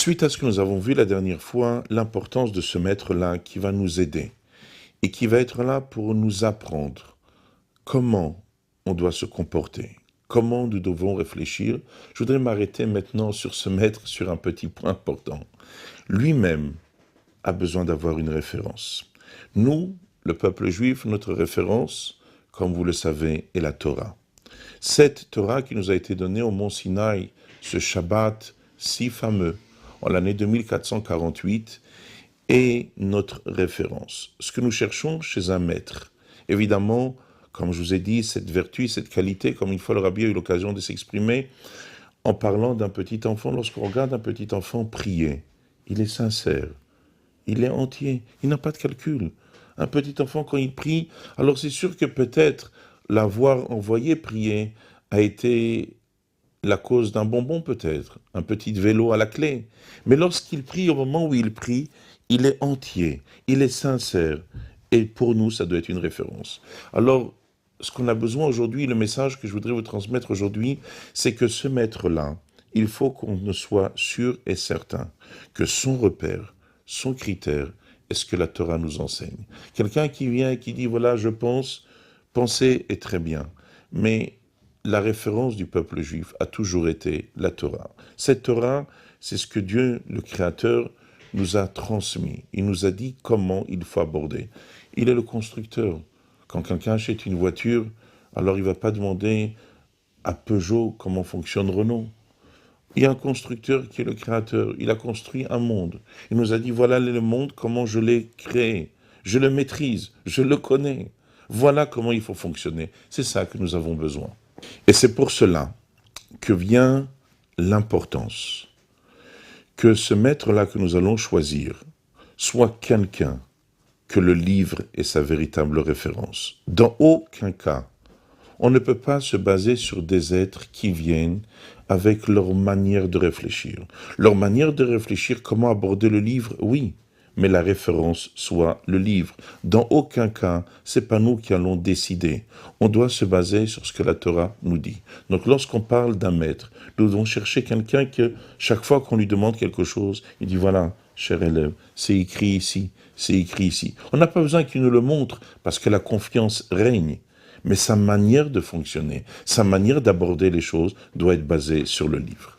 Suite à ce que nous avons vu la dernière fois, l'importance de ce maître-là qui va nous aider et qui va être là pour nous apprendre comment on doit se comporter, comment nous devons réfléchir. Je voudrais m'arrêter maintenant sur ce maître, sur un petit point important. Lui-même a besoin d'avoir une référence. Nous, le peuple juif, notre référence, comme vous le savez, est la Torah. Cette Torah qui nous a été donnée au mont Sinaï, ce Shabbat si fameux, en l'année 2448, est notre référence. Ce que nous cherchons chez un maître. Évidemment, comme je vous ai dit, cette vertu, cette qualité, comme une fois le rabbi a eu l'occasion de s'exprimer, en parlant d'un petit enfant, lorsqu'on regarde un petit enfant prier, il est sincère, il est entier, il n'a pas de calcul. Un petit enfant, quand il prie, alors c'est sûr que peut-être l'avoir envoyé prier a été la cause d'un bonbon peut-être, un petit vélo à la clé. Mais lorsqu'il prie, au moment où il prie, il est entier, il est sincère. Et pour nous, ça doit être une référence. Alors, ce qu'on a besoin aujourd'hui, le message que je voudrais vous transmettre aujourd'hui, c'est que ce maître-là, il faut qu'on ne soit sûr et certain que son repère, son critère, est ce que la Torah nous enseigne. Quelqu'un qui vient et qui dit, voilà, je pense, penser est très bien, mais la référence du peuple juif a toujours été la Torah. Cette Torah, c'est ce que Dieu, le Créateur, nous a transmis. Il nous a dit comment il faut aborder. Il est le constructeur. Quand quelqu'un achète une voiture, alors il ne va pas demander à Peugeot comment fonctionne Renault. Il y a un constructeur qui est le Créateur. Il a construit un monde. Il nous a dit, voilà le monde, comment je l'ai créé. Je le maîtrise, je le connais. Voilà comment il faut fonctionner. C'est ça que nous avons besoin. Et c'est pour cela que vient l'importance que ce maître-là que nous allons choisir soit quelqu'un que le livre est sa véritable référence. Dans aucun cas, on ne peut pas se baser sur des êtres qui viennent avec leur manière de réfléchir. Leur manière de réfléchir, comment aborder le livre, oui, mais la référence soit le livre. Dans aucun cas, c'est pas nous qui allons décider. On doit se baser sur ce que la Torah nous dit. Donc lorsqu'on parle d'un maître, nous devons chercher quelqu'un que chaque fois qu'on lui demande quelque chose, il dit voilà, cher élève, c'est écrit ici, c'est écrit ici. On n'a pas besoin qu'il nous le montre parce que la confiance règne. Mais sa manière de fonctionner, sa manière d'aborder les choses doit être basée sur le livre.